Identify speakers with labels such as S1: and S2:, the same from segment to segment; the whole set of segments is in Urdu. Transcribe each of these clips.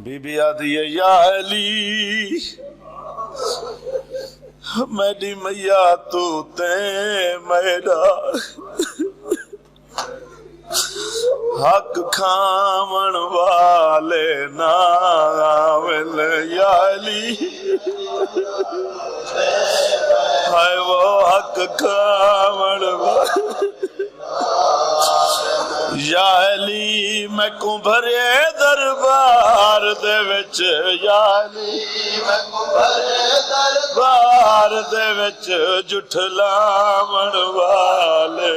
S1: بی بی آدھی ہے یا علی میری میاں تو تے میرا حق کھاون والے ناول یا علی ہائے وہ حق کھاون والے یا علی میں کو بھرے دربار دے وچ یا علی میں کو بھرے دربار دے وچ جھٹلاون والے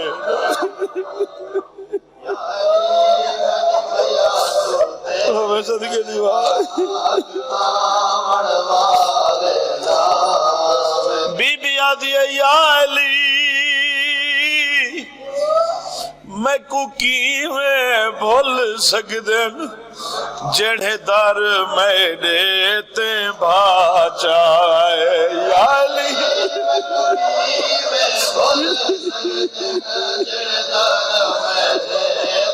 S1: ہمیں صدقے دیوار بی بی آدھی ہے یا علی میں کو کیویں بھول سکدن جڑے در میرے تے بھاچائے یا علی میں کو کیویں بھول سکدن جڑے در میرے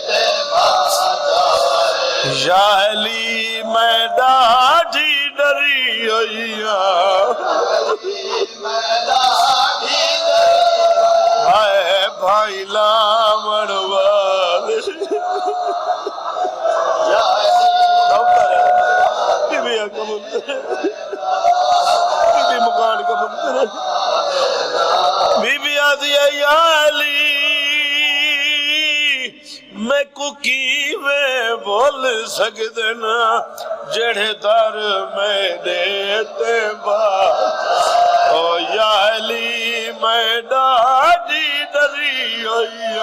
S1: تے بھاچائے یا علی میں ڈاڈھی ڈری ہوئی ہائے بھائی لاوڑ والے بی بی قبول کرے بی بی مکان قبول کرے بی بی آدھی ہے یا علی میں کو کیویں بھول سکدن جڑے در میرے تے او یا علی میں ڈاڈھی ڈری ہوئی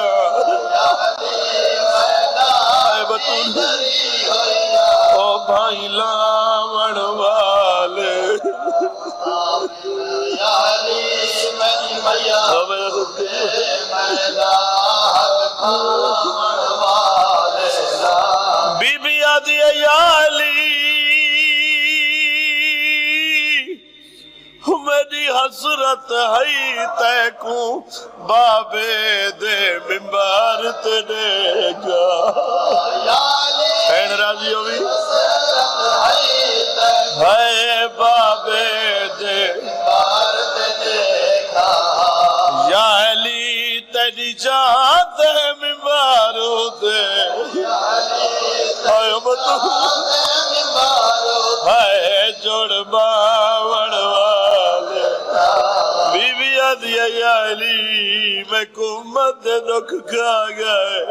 S1: او بھائی لاوڑ والے یا علی میری میاں بی بی آدھی ہے یا علی میری حسرت ہے تے کو بابے دے ممبر تے دیکھا این راضی ہوئی ہے بابے دے ممبر تے دیکھا یا علی تیری جان دے ممبر دے آئے بتو ہے جوڑ باوڑ والے بی بی آدھی یا علی میں کو مد دکھ کھا گئے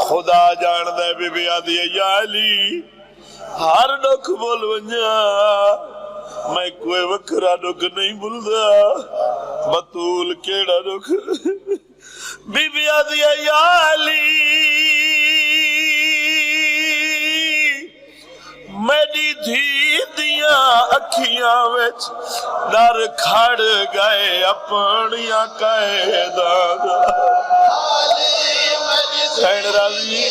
S1: خدا جان دے بی بی آدھی یا علی ہر دکھ بول ونجا میں کوئی وکرا دکھ نہیں بھولدا بطول کیڑا دکھ بی بی آدھی یا علی میری دھی دیاں اکھیاں وچ ڈر کھڑ گئے اپنیاں قیداں سین راضی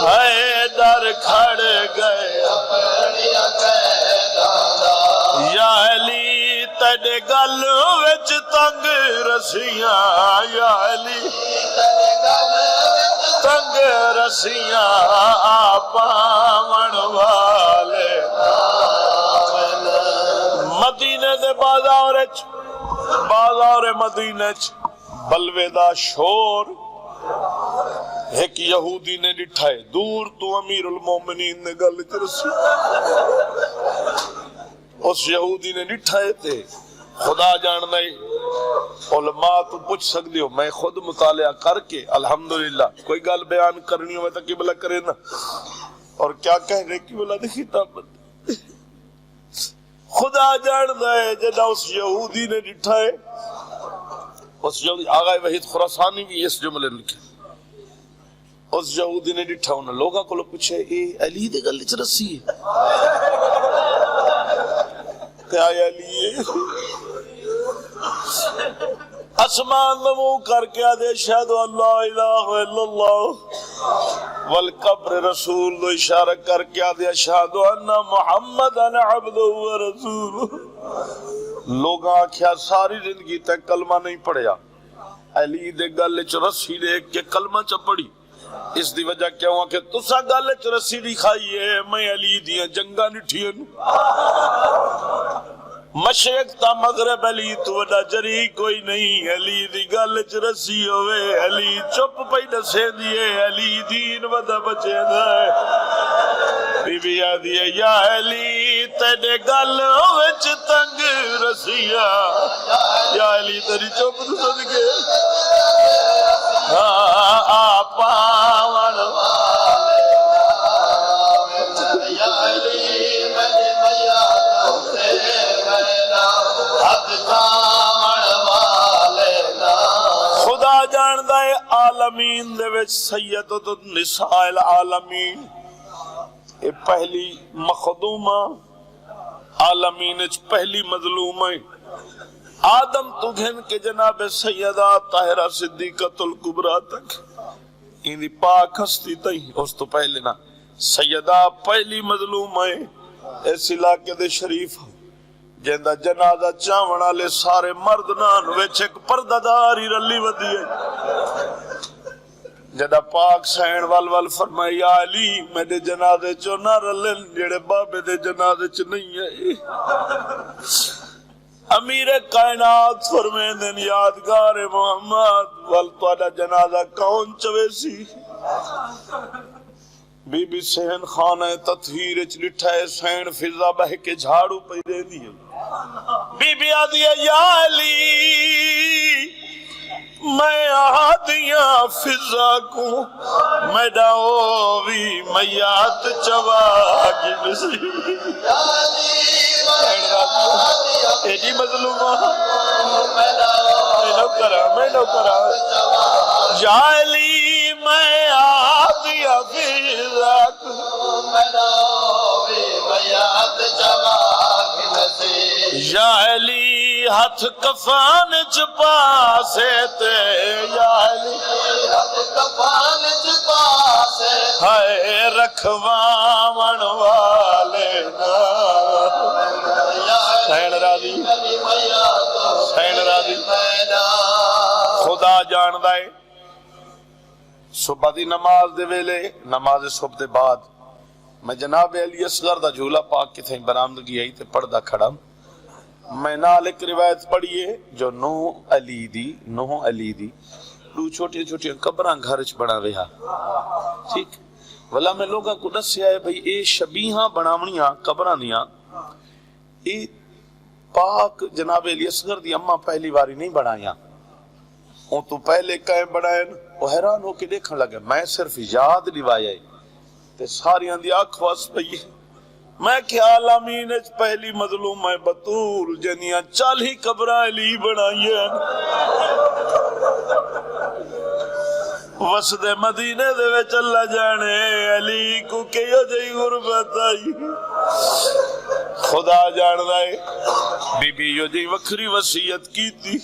S1: ہے ڈر کھڑ گئے اپنیاں قیداں یا علی تیرے گل وچ تنگ رسیاں یا علی تیرے گل وچ تنگ رسیاں آپاون والے مدینے دے بازار مدینے چ بلوے دا شور ایک یہودی نے ڈٹھا ہے دور تو امیر المومنین نے گل چ رسی اس یہودی نے ڈٹھا ہے تے خدا جاننا ہی علماء تو پوچھ سکتے ہو میں خود مطالعہ کر کے الحمدللہ کوئی گل بیان کرنی ہو میں تک قبلہ کرے نا اور کیا کہہ رہے قبلہ دی خطاب خدا جاننا ہے جدا اس یہودی نے ڈٹھا ہے اس یہودی آغا وحید خراسانی بھی اس جملے لکھے اس یہودی نے ڈٹھا انہوں لوگاں کو پوچھے اے علی دے گل چ رسی ہے کیا علی ہے اسمان نمو کر کے آدھے شہد اللہ الہ الا اللہ والقبر رسول دو اشارہ کر کے آدھے شہد ان محمد ان عبد و رسول لوگاں آکھیا ساری زندگی تک کلمہ نہیں پڑھیا علی دے گل چ رسی دیکھ کے کلمہ چ پڑھی اس دی وجہ کیوں کہ تسا گل چ رسی نہیں کھائی ہے، میں علی دیاں جنگاں نٹھیاں، مشرق تا مغرب علی تو وڈا جری کوئی نہیں، علی دی گل چ رسی ہوئے علی چپ پئی دسے دیے، علی دین ودا بچے دا بی بی آدھی ہے یا علی تیرے گل وچ تنگ رسیا، یا علی تیری چپ تو صدقے آپا ون یا علی میرے میاں خدا جاندہ ہے عالمین دے وچ سیدۃ النساء العالمین، یہ پہلی مخدومہ عالمین وچ پہلی مظلومہ، آدم تو گھن کے جناب سیدہ طاہرہ صدیقۃ الکبریٰ تک ان دی پاک ہستی تئی، اس تو پہلے نا سیدہ پہلی مظلوم ہے اس علاقے دے شریف جیندہ جنازہ چاون والے سارے مرد نان وچ ایک پردہ داری رلی ودی ہے، جدا پاک سین ول فرمایا یا علی میرے جنازے چو نہ رلن جڑے بابے دے جنازے چ نہیں ہے۔ امیر کائنات فرمیندن یادگار محمد ول تہاڈا جنازہ کون چوے سی؟ بی بی سین خانہ تطہیر وچ لٹھا ہے، سین فضا بہ کے جھاڑو پئی دیندی ہے، بی بی آدھی ہے یا علی میں آدیاں فضا کو میڈا اووی میات چوا گنسی، یا علی ایڈی مظلومہ میں نو کرا یا علی میں آدیا فضا کو میڈا اووی میات چوا گنسی، یا علی ہاتھ کفان چپا سے تے، یا علی ہاتھ کفان چپا سے ہائے رکھواون والے نا سین راضی سین راضی خدا جاندہ ہے۔ صبح دی نماز دے ویلے نماز صبح دے بعد میں جناب علی اصغر دا جھولا پاک کے تھیں برآمدگی آئی تے پردہ کھڑا، میں نال ایک روایت پڑھیے جو نوح علی دی دو چھوٹی چھوٹی قبراں گھر وچ بنا ویا، ٹھیک ولا میں لوگاں کو دسیا ہے بھئی اے شبیہاں بناونیاں قبراں دیاں اے پاک جناب علی اصغر دی اماں پہلی باری نہیں بنایاں، اون تو پہلے کئے بنائے، وہ حیران ہو کے دیکھن لگا، میں صرف یاد لوایا ہے تے ساریاں دی آنکھ وس پئی، میں کہ عالمین اچ پہلی مظلوم ہے بطول جنیاں 40 قبراں علی بنائی ہیں، وسد مدینے دے وچ اللہ جانے علی کو کیو جئی غربت آئی، خدا جاندہ ہے بی بی یو جی وکھری وصیت کی تھی،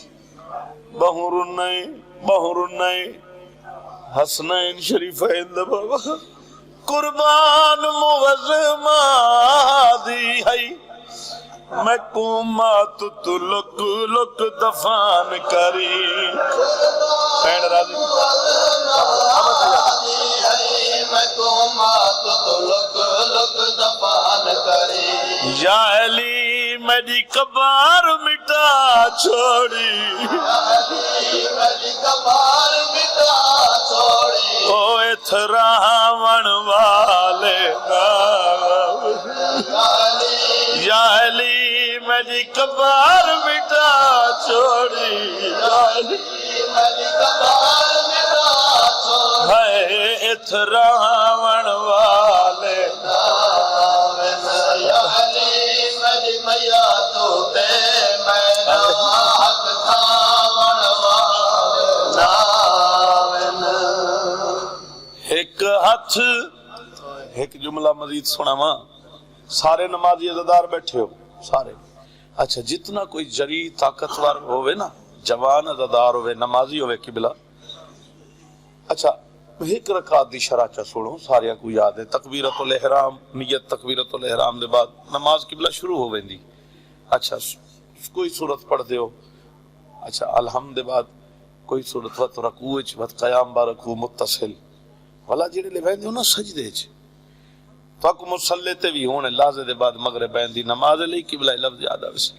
S1: بہرنائے حسنین شریفین دا بابا قربان موزمہ دی ہے، میں کومات تو لک لک دفان کری، پین راضی میں کومات تو لک لک دفان کری، یا علی میری قبر مٹا چھوڑی، یا علی میری قبر مٹا چھوڑی، او اتراون والے یا علی میری قبر مٹا چھوڑی، یا علی میری قبر مٹا چھوڑی، ہے اتراون والے یا علی میری میاں تو تے میں حق تھاون والے ایک ہاتھ ایک جملہ مزید سناواں، سارے نمازی عزادار بیٹھے ہو سارے، اچھا جتنا کوئی جری طاقتور ہوئے نا جوان عزادار ہوئے نمازی ہوئے قبلہ، اچھا ایک رکعت دی شرح چا سنو سارے کو یاد ہے، تکبیرۃ الاحرام نیت تکبیرۃ الاحرام دے بعد نماز قبلہ شروع ہو ویندی، اچھا کوئی سورت پڑھ دیو، اچھا الحمد بعد کوئی سورت وت رکوع وچ وت قیام با رکوع متصل والا جڑے لے ویندے ہو نا سجدے چ تک مصلی تے بھی ہونے لازے دے بعد مغرب دی نماز لئی قبلہ لفظ یاد آوے سی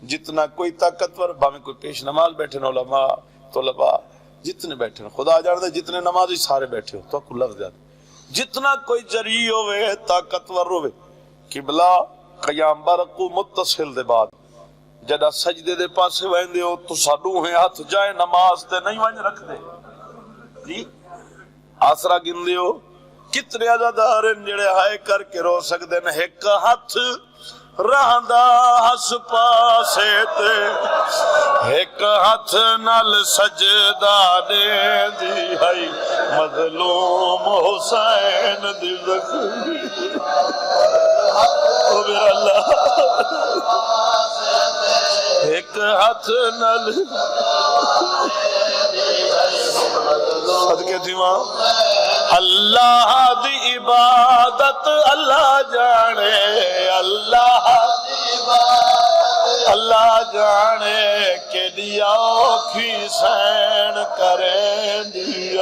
S1: جتنا کوئی طاقتور باویں کوئی پیش نماز بیٹھے علماء طلباء جتنے بیٹھے خدا جاندا جتنے نمازی سارے بیٹھے ہو تو کو لفظ یاد جتنا کوئی جری ہوے طاقتور ہوے قبلہ قیام برکو متصل دے بعد جدا سجدے دے پاسے ویندے ہو تو ساڈو ہیں ہاتھ جائے نماز تے نہیں ونج رکھ دے جی آسرا گندے ہو کتنے عزادار جڑے ہائے کر کے رو سکدے نے ایک ہاتھ رہندا ہس پاسے تے ایک ہاتھ نال سجدہ دے دی ہے مظلوم حسین دی زخمی او میرا اللہ ایک ہاتھ نال صدقے تھی ماں اللہ دی عبادت اللہ جانے اللہ جانے کہ دیا کی سین کریں دی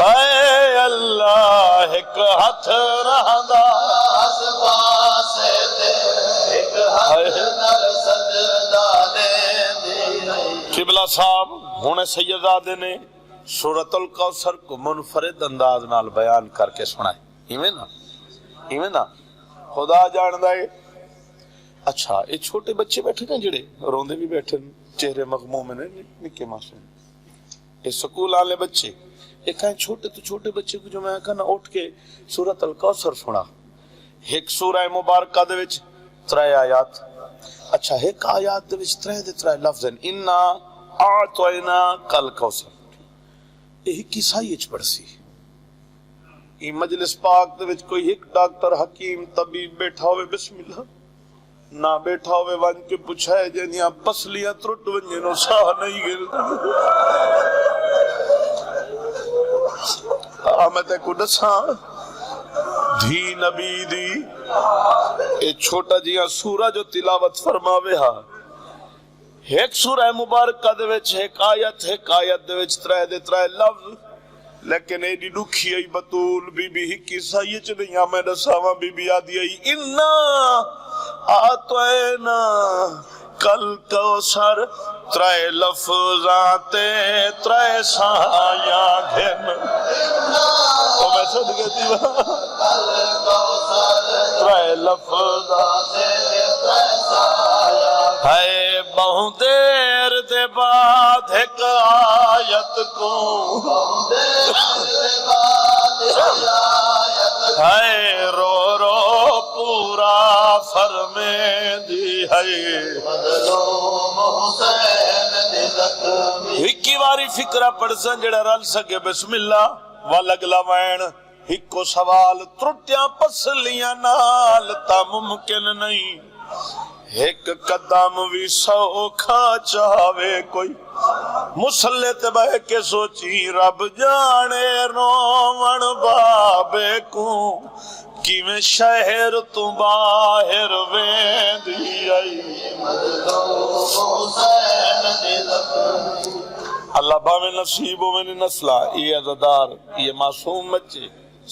S1: اے اللہ ایک ہاتھ رہندا قبلہ صاحب ہونے سیدزادے نے سورۃ الکوثر کو منفرد انداز نال بیان کر کے سنائے ایویں نا خدا جاندا ہے اچھا یہ چھوٹے بچے بیٹھے نا جڑے روندے بھی بیٹھے چہرے مغموم نے نکے معصوم یہ سکول والے بچے ایک ہیں چھوٹے تو چھوٹے بچے کو جو میں کہنا اٹھ کے سورۃ الکوثر سنا ایک سورہ مبارکہ دے وچ 3 آیات اچھا ایک آیات دے وچ 3 لفظ ہیں انا اعطینا کل کوثر یہ کسائی اچ پڑسی یہ مجلس پاک دے وچ کوئی ایک ڈاکٹر حکیم طبیب بیٹھا ہوئے بسم اللہ نہ بیٹھا ہوئے ون کے پوچھائے جنیاں پسلیاں ترٹ ونجے نو ساہ نہیں گردا آمد کو دساں دھی نبی دی اے چھوٹا جیاں سورہ جو تلاوت فرماوے ہاں ایک سورہ مبارکہ دے وچ ایک آیت دے وچ 3 لفظ لیکن ایڈی دکھی آئی بطول بی بی ہکی سائی چ نہیں میں دساواں بی بی آدھی آئی انا آتوینا کل کوثر 3 لفظاں تے 3 سایاں گھن او میں صدقے دی کل کوثر 3 لفظاں تے 3 سایاں ہے بہو دیر دے بعد ایک آیت کو ہے رو رو پورا فرمے دی ہے ہکی واری فکرہ پڑسن جڑا رل سکے بسم اللہ والگلا وین ہکو سوال ترٹیاں پسلیاں نال تا ممکن نہیں ایک قدم بھی سوکھا چاہوے کوئی مسلح تے بہ کے سوچی رب جانے رومن بابے کو کی میں شہر تو باہر ویندی آئی اللہ باوے نصیبوں میں نسلہ یہ عزدار یہ معصوم بچے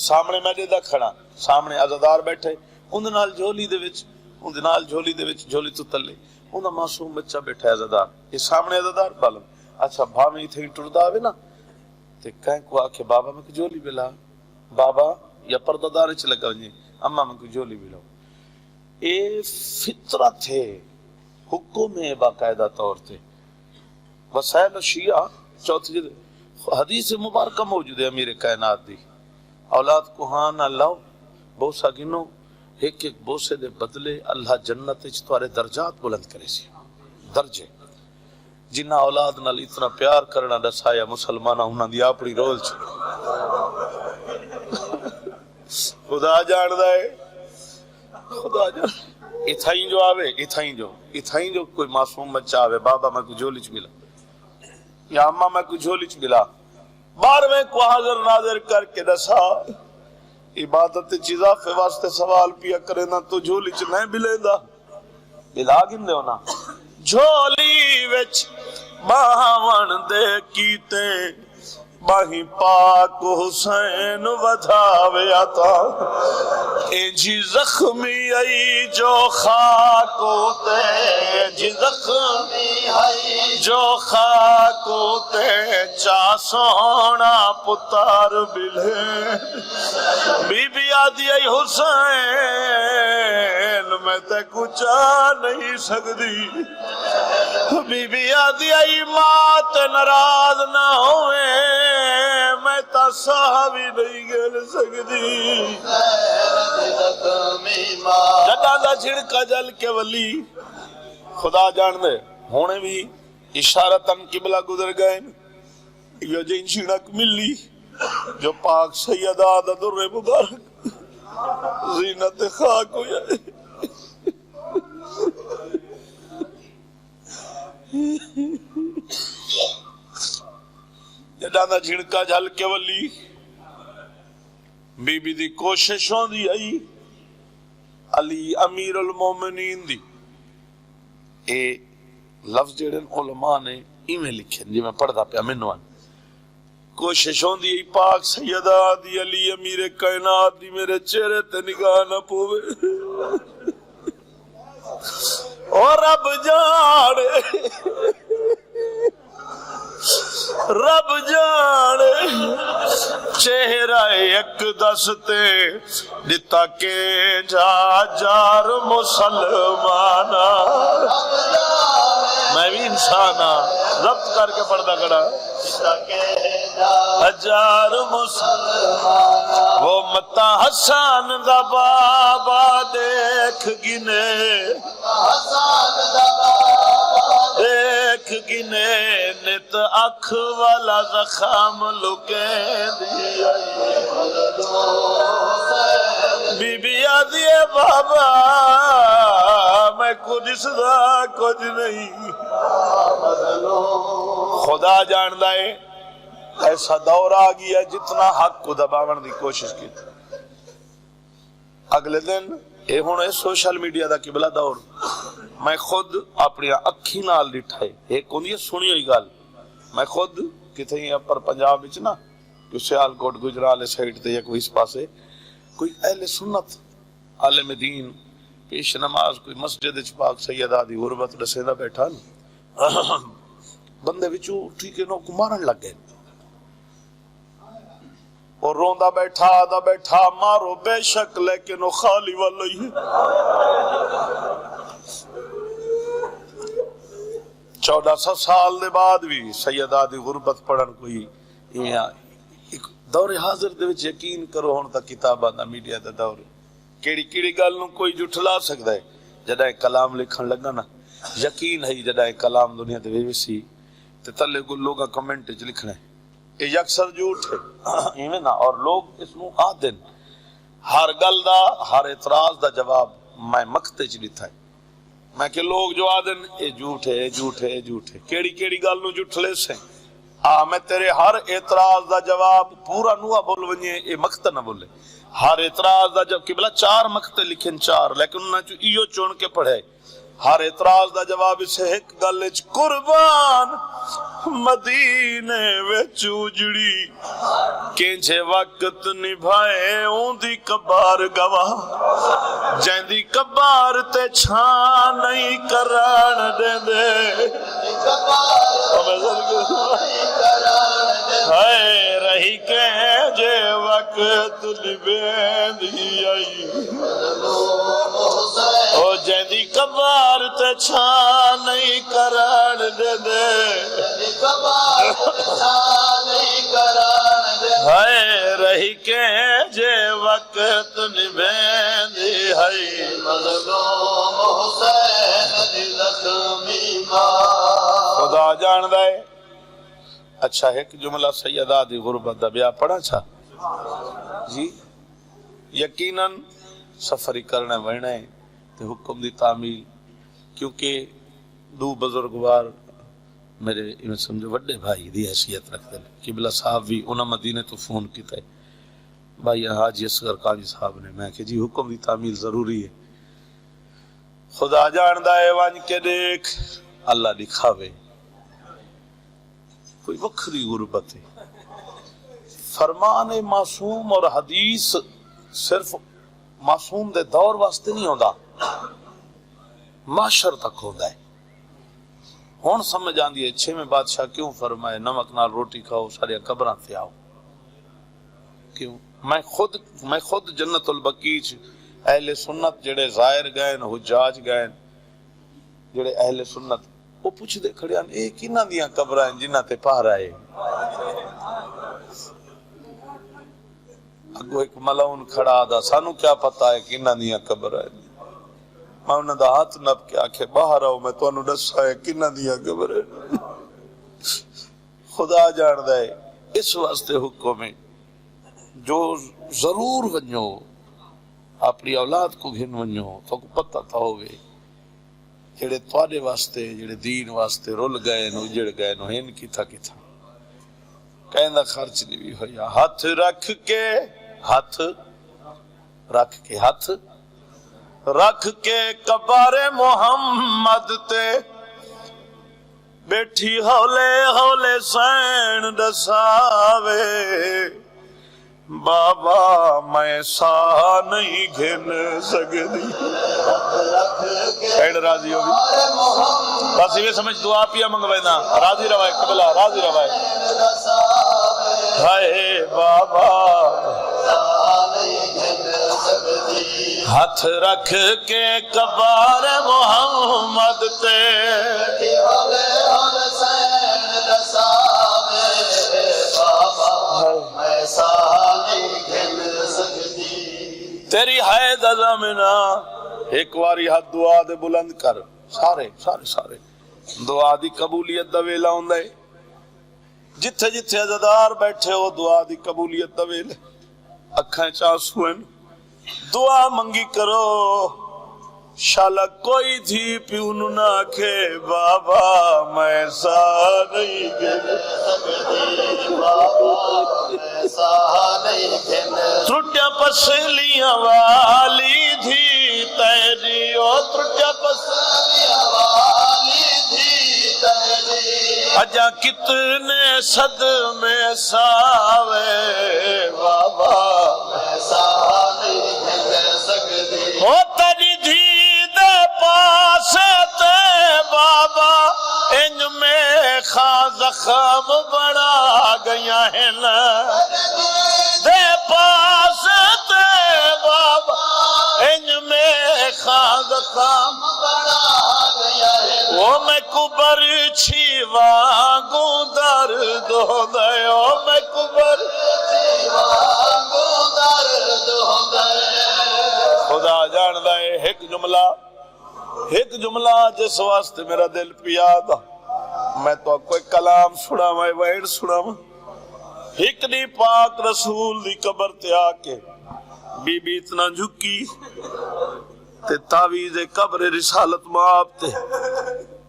S1: سامنے میں دے کھڑا سامنے عزدار بیٹھے اندھ نال جھولی دے وچ اندھ نال جھولی دے وچ جھولی تو تلے اندھ معصوم بچہ بیٹھا ہے عزدار یہ سامنے عزدار بالم اچھا بھاویں تھے ٹردا ہوئے نا تے کہیں کو آکے بابا میں کو جھولی بلا بابا یا پردادار چ لگا ونجے اما میں کو جھولی بلاؤ اے فطرت ہے حکم ہے باقاعدہ طور تے وسائل شیعہ چوتھی جد حدیث مبارکہ موجود ہے امیر کائنات دی اولاد کو ہاں نہ لاؤ بوسا گنو ایک ایک بوسے دے بدلے اللہ جنت وچ تمہارے درجات بلند کرے سی درجے جنہ اولاد نال اتنا پیار کرنا دسایا مسلمانہ انہاں دی اپنی رول چ خدا جاندا ہے خدا جان ایتھائیں جو آوے ایتھائیں جو کوئی معصوم بچہ آوے بابا میں کو جھولی چ ملا یا اماں میں کو جھولی چ ملا بارہویں کو حاضر ناظر کر کے دسا عبادت چیزا فی واسطے سوال پیا کرے نا تو جھولی چ نہیں بلے دا بلا گندے ہونا جھولی وچ باون دے کیتے باہی پاک حسین ودھاوے آتا انجی زخمی آئی جو خاک ہوتے انجی زخمی آئی جو خاک ہوتے چا سونا پتار بلے بی بی آدھی آئی حسین میں تے کچھ نہیں سکتی بی بی آدھی آئی مات ناراض نہ ہوئے میں تا صحابی نہیں گل سکتی جدہ دا جھڑکا جل کے ولی خدا جان دے ہونے بھی اشارتاً قبلہ گزر گئے یہ جن چھڑک ملی جو پاک سیدہ دا در مبارک زینت خاک ہو جائے جدانا جھڑکا جھل کے ولی بی بی دی کوششوں دی آئی علی امیر المومنین دی اے لفظ جڑن علماء نے ایمیں لکھیں جی میں پڑھ دا پیا منوان کوششوں دی پاک سیدہ دی علی امیر کائنات دی میرے چہرے تے نگاہ نہ پوے اور رب جانے رب جانے چہرہ ایک دستے دتا کے جا جار مسلمانا میں بھی انسانا ضبط کر کے پردہ کڑا ہزار مسلمانا وہ متا حسان دا بابا دیکھ گنے حسان دا بابا دیکھ گنے نت اکھ والا زخام لکے دیا بی بی آدھی ہے بابا میں کچھ صدا کچھ نہیں خدا جان دائے ایسا دور آ گیا جتنا حق کو دباون دی کوشش کی اگلے دن اے ہونے سوشل میڈیا دا قبلہ دور میں خود اپنی اکھی نال ڈٹھائے ایک ہوندی ہے سنی ہوئی گال میں خود کتھیں اپر پنجاب وچ نا کہ سیال کوٹ گجرالے سائٹ تے یا کوئی اس پاسے کوئی اہل سنت عالم دین پیش نماز کوئی مسجد وچ پاک سیدہ دی غربت دسیندا بیٹھا بندے وچوں ٹھیکے نو کو مارن لگ گئے اور روندا بیٹھا دا بیٹھا مارو بے شک لیکن وہ خالی والا ہی 1400 سال دے بعد بھی سیدہ دی غربت پڑھن کوئی ایک دور حاضر دے وچ یقین کرو ہن تا کتاباں دا میڈیا دا دور کیڑی کیڑی گل نوں کوئی جھٹلا سکدا ہے جداں کلام لکھن لگا نا یقین ہے جداں کلام دنیا تے ویسی تے تلے کو لوگا کمنٹ وچ لکھنا ہے یہ اکثر جھوٹ ہے ایویں نا اور لوگ اس نوں آ دین ہر گل دا ہر اعتراض دا جواب میں مقتے چ دتا ہے میں کہ لوگ جو آ دین اے جھوٹ ہے جھوٹ ہے جھوٹ ہے کیڑی کیڑی گل نوں جھٹلے سے میں تیرے ہر اعتراض دا جواب پورا نوا بول ونجے اے مقتے نہ بولے ہر اعتراض دا جب قبلہ 4 مقتے لکھن 4 لیکن انہاں چوں ایو چون کے پڑھے ہر اعتراض دا جواب اسے ایک گل وچ قربان مدینے وچ اجڑی کینجے وقت نبھائے اوندی کبار گواہ جیندی کبار تے چھان نہیں کران دیندے ہائے رہی کینجے وقت نبھیندی آئی او جیندی کبار تے چھان نہیں کران دیندے ہائے رہی کے جے وقت نبیندی ہائی مظلوم حسین دی زخمی ماں خدا جان دائے اچھا ایک جملہ سیدہ دی غربت دا بیا پڑھا چھا جی یقیناً سفری کرنے وینے تے حکم دی تعمیل کیونکہ دو بزرگوار میرے سمجھو وڈے بھائی دی حیثیت رکھ دے قبلہ صاحب بھی انہاں مدینے تو فون کیتا ہے بھائی حاجی اصغر قاضی صاحب نے میں کہ جی حکم دی تعمیل ضروری ہے خدا جاندا ہے وان کے دیکھ اللہ دکھاوے کوئی وکھری غربت ہے فرمان معصوم اور حدیث صرف معصوم دے دور واسطے نہیں ہوندا، معاشر تک ہوندا ہے۔ ہن سمجھ آندی ہے چھویں بادشاہ کیوں فرمائے نمک نال روٹی کھاؤ سارے قبراں تے آؤ، کیوں؟ میں خود جنت البقیع اہل سنت جڑے زائر گئے حجاج گئے جڑے اہل سنت وہ پوچھ دے کھڑے ہیں اے کنہاں دیاں قبراں جنہاں تے پہرا ہے؟ اگو ایک ملعون کھڑا دا سانو کیا پتا ہے کنہاں دیاں قبراں ہیں؟ میں انہاں دا ہاتھ نپ کے آکھے باہر آؤ میں تانوں دساں ہے کنہاں دیاں قبراں ہیں۔ خدا جاندا ہے اس واسطے حکم ہے جو ضرور ونجو اپنی اولاد کو گھن ونجو تو پتہ تا ہوئے جڑے تواڈے واسطے جڑے دین واسطے رل گئے نو اجڑ گئے نو ہن کیتا کہندا خرچ نہیں بھی ہویا۔ ہاتھ رکھ کے قبر محمد تے بیٹھی ہولے ہولے سین دساوے بابا میں سا نہیں گھن سکتی۔ سیڈ راضی ہوگی بس یہ سمجھ دعا پیا منگوائنا راضی روائے قبلہ راضی روائے ہائے بابا ہاتھ رکھ کے قبر محمد تے تیری حید ازمنا ایک واری ہاتھ دعا دے بلند کر سارے دعا دی قبولیت دا ویلا ہوندا ہے جتھے جتھے عزادار بیٹھے ہو دعا دی قبولیت دا ویلا اکھاں چانسو ہیں دعا منگی کرو شالا کوئی تھی پیون نہ آکھے بابا میں سا نہیں گھن ترٹیا پسلیاں والی تھی تیری او ترٹیا پسلیاں والی تھی تیری اجا کتنے صدمے ساوے بابا میں سا نہیں گھن سکتی او تیری دھی دے پاس تے بابا انج میں خاں زخم بڑا گیا ہے نا دے پاس تے بابا انج میں خاں زخم بڑا گیا ہے وہ میں کبر چھی وانگوں درد ہو دے او میں کبر چھی وانگوں درد ہو دے خدا جان دے ایک جملہ جس واسطے میرا دل پیادا میں تو کوئی کلام سنا میں وائر سنا ایک دی پاک رسول دی قبر تے آکے بی بی اتنا جھکی تے تعویذ قبر رسالت مآب تے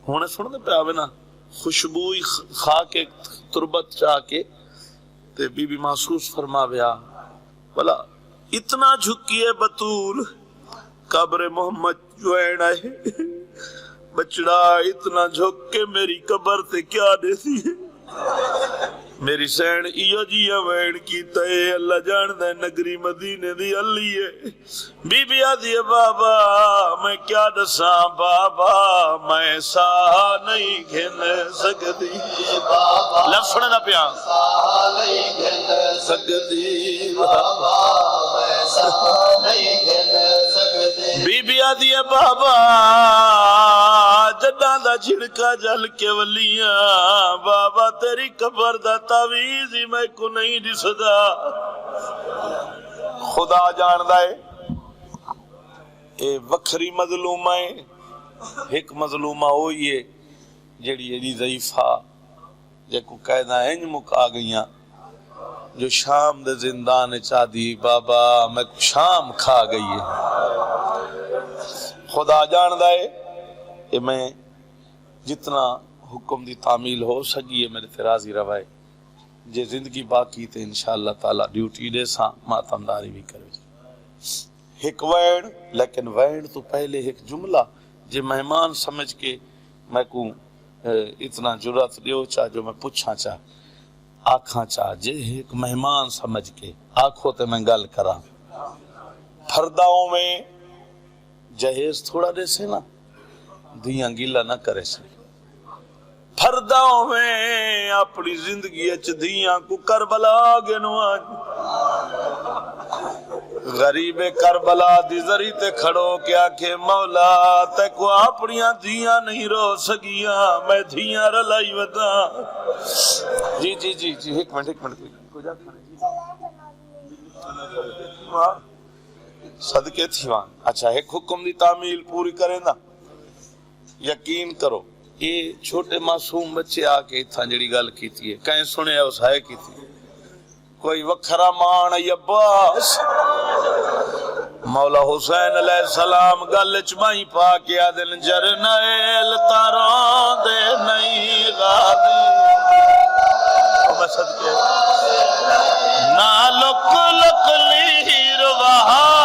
S1: ہونے سن دے پہ آوے نا خوشبوئی خا کے تربت چاہ کے تے بی بی محسوس فرما بیا بلا اتنا جھکی ہے بطول قبر محمد جو ایڑا ہے بچڑا اتنا جھک کے میری قبر تے کیا دیتی ہے میری سین ایو جی وین کیتا ہے اللہ جان دے نگری مدینے دی علی ہے بی بی آدھی ہے بابا میں کیا دساں بابا میں سا نہیں گھن سکتی لفظ نہ پیا سا نہیں گھن سکتی بابا میں سا نہیں گھن سکتی بی بی آدھی ہے بابا جڈاں دا جھڑکا جل کے ولیاں بابا تیری قبر دا تعویذ ہی میں کو نہیں دسدا خدا جاندا ہے اے وکھری مظلومہ ہے ایک مظلومہ ہوئی ہے جڑی ایڈی ضعیفہ جے کو قیدہ انج مکا گئیاں جو شام دے زندان چاہ دی بابا میں شام کھا گئی ہے خدا جاندا ہے کہ میں جتنا حکم دی تعمیل ہو سکی ہے میرے تے راضی روائے جے زندگی باقی تے انشاءاللہ تعالی ڈیوٹی دے ساں ماتمداری بھی کرے ایک وین لیکن وین تو پہلے ایک جملہ جے مہمان سمجھ کے میں کو اتنا جرات دیو چاہ جو میں پوچھا چاہ آکھاں چاہ جے ایک مہمان سمجھ کے آنکھوں تے میں گل کرا پھرداؤں میں جہیز تھوڑا دے سے نا دیاں گیلا نہ کرے سے پھرداؤں میں اپنی زندگی اچ دیاں کو کربلا گنوان غریب کربلا دی ذری تے کھڑو کیا کہ مولا تے کو اپنیاں دیاں نہیں رو سکیاں میں دیاں رلائی ودا جی جی جی جی ایک منٹ صدقے تھی وان اچھا ایک حکم دی تعمیل پوری کریں نا یقین کرو یہ چھوٹے معصوم بچے آ کے اتھا جڑی گل کی تھی کہیں سنے اس ہے کی تھی کوئی وکھرا مان عباس مولا حسین علیہ السلام گل چمائی پا کے آدن جرنیل تاران دے نہیں غادی میں صدقے نہ لک لک لیر وہاں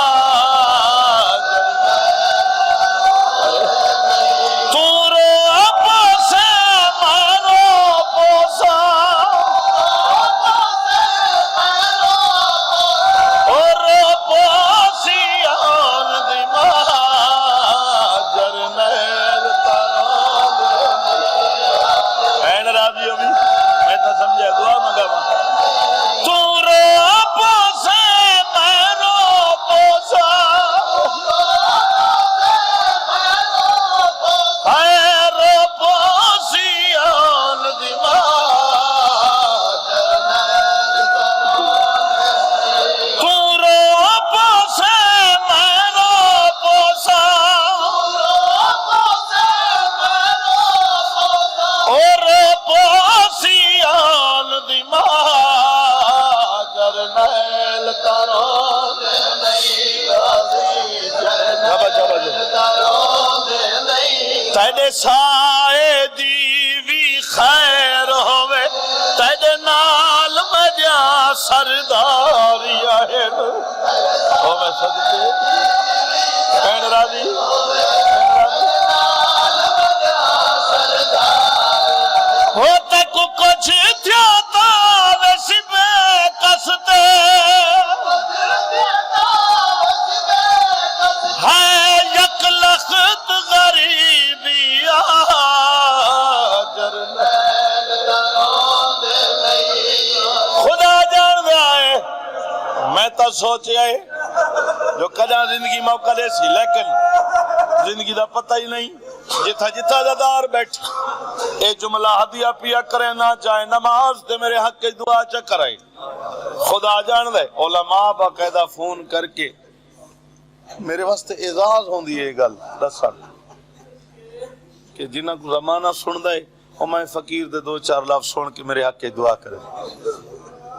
S1: سائے دیوی خیر ہوئے تیرے نال مجا سرداری ہے او میں صدقے کہن راضی ہو تک کچھ تھیاتا ویسی بے کستے ہے یک لخت غریبی خدا جان دائے میں تو سوچے آئے جو کجا زندگی موقع دے سی لیکن زندگی دا پتہ ہی نہیں جتھا جتھا دار بیٹھ اے جملہ ہدیہ پیا کرے نہ چاہے نماز تے میرے حق کی دعا چا کرے خدا جان دے علماء باقاعدہ فون کر کے میرے واسطے اعزاز ہوندی ہے گل دسن کہ جنہ کو زمانہ سن دے اور میں فقیر دے دو چار لفظ سن کے میرے حق کی دعا کرے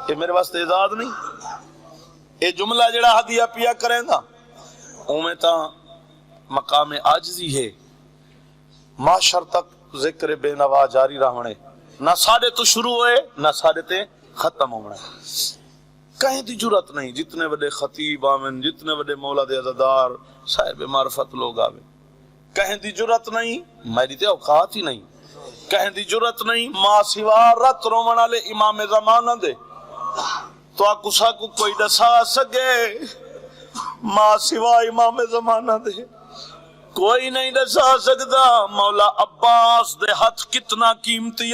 S1: یہ میرے واسطے اعزاز نہیں یہ جملہ جڑا ہدیہ پیا کریں گا اومیں تا مقام عاجزی ہے معاشر تک ذکر بے نوا جاری رہنے نہ ساڑے تو شروع ہوئے نہ ساڑے تے ختم ہونے کہیں دی جرت نہیں جتنے بڑے خطیب آمن جتنے بڑے مولا دے عزدار صاحب معرفت لوگ آوے کہیں دی جرت نہیں میری تے اوقات ہی نہیں کہیں دی جرت نہیں ماں سوا رت رومن والے امام زمانہ دے تو آکسا کو کوئی دسا سکے ماں سوا امام زمانہ دے کوئی نہیں دسا سکتا مولا عباس دے ہاتھ کتنا قیمتی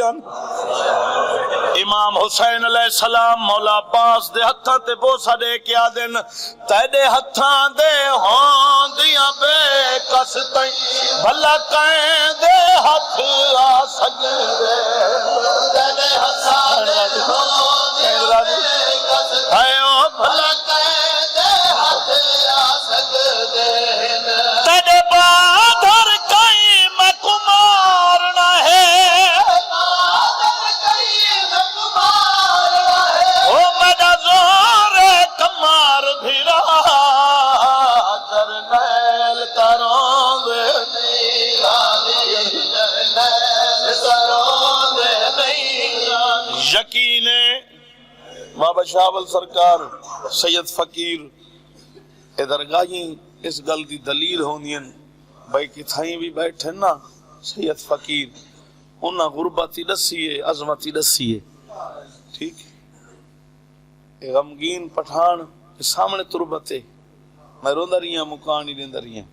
S1: امام حسین علیہ السلام مولا عباس دے ہتھاں تے بوسا دے کیا دن تیرے ہتھاں دے ہون دیاں بے کس تائیں بھلا کہیں دے ہتھ آ سکے تیرے ہتھاں دے ہون دیاں بے کس تائیں بھلا کہیں دے ہتھ آ سکے تیرے بادر کئی میں کمارنا ہے او میرا زور کمار بھی رہا جرنیل تاروں دے یقین بابا شاول سرکار سید فقیر ادرگاہیں اس گل دی دلیل ہونی بھائی کتھائیں بھی بیٹھے نا سید فقیر انہاں غربتی دسیے عظمتی دسیے ٹھیک ہے غمگین پٹھان سامنے تربت ہے میں روندا رہی ہوں مکان ہی دیندا رہی ہوں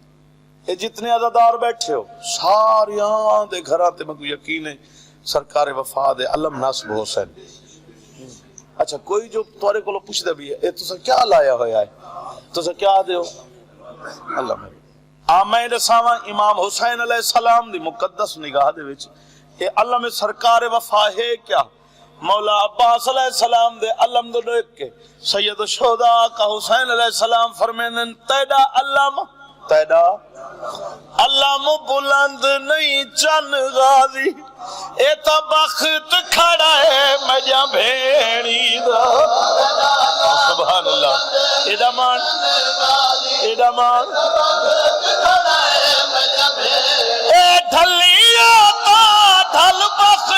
S1: یہ جتنے عزادار بیٹھے ہو ساریاں دے گھراں تے مکو یقین ہے سرکار وفا دے علم نصب حسین اچھا کوئی جو تھوڑے کو پوچھدا بھی ہے اے تساں کیا لایا ہویا ہے تساں کیا دیو اللہ میں آمین رساواں امام حسین علیہ السلام دی مقدس نگاہ دے وچ اے اللہ میں سرکار وفا ہے کیا مولا عباس علیہ السلام دے علم دے دیکھ کے سید الشہداء کا حسین علیہ السلام فرمینن تیدا علم تیدا علم بلند نہیں چن غازی اے تا بخت کھڑا ہے مجا بھیڑی دا سبحان اللہ ایڈا مان اے ڈھلیا تا ڈھل بخت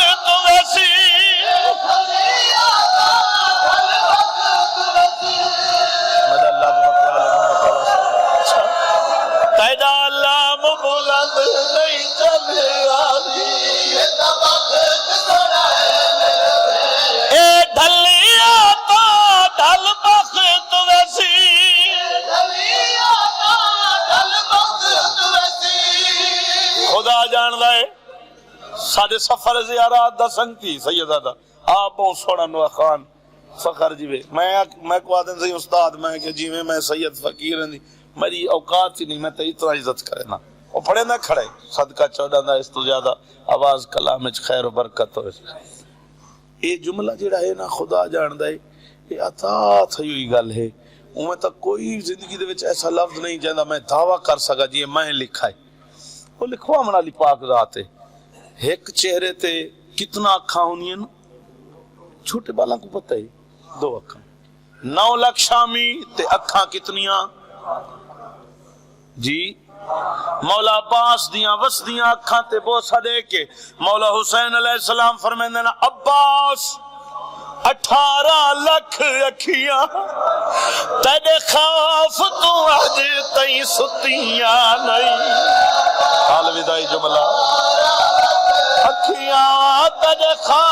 S1: ویسی تیدا علم بلند نہیں چن غازی اے ڈھلیا تا ڈھل بخت ویسی خدا جان لائے ساڑھے سفر زیارات دا سنگتی سیدہ دا آپ بہت سوڑا نوہ خان فخر جیوے میں کو آدھن سے استاد میں کہ جیوے میں سید فقیر ہیں میری اوقات ہی نہیں میں تے اتنا عزت کرے نا وہ پڑھے نہ کھڑے صدقہ چودہ دا اس تو زیادہ آواز کلام اچھ خیر و برکت ہو یہ جملہ جڑا ہے نا خدا جان دے یہ عطا تھی ہوئی گل ہے میں تک کوئی زندگی دے وچ ایسا لفظ نہیں جاندہ میں دعویٰ کر سکا جی میں لکھا ہے وہ لکھوا منا لی پاک ذات ہے ایک چہرے تے کتنا اکھاں ہونی ہیں چھوٹے بالاں کو پتہ ہے 2 اکھاں 9 لاکھ شامی تے اکھاں کتنیاں جی مولا عباس دیاں وس دیاں اکھاں تے بوسہ دے کے مولا حسین علیہ السلام فرمیندے نا عباس 18 لاکھ اکھیاں تیرے خوف تو اج تئیں ستیاں نہیں الوداعی جملہ اکھیاں تیرے خوف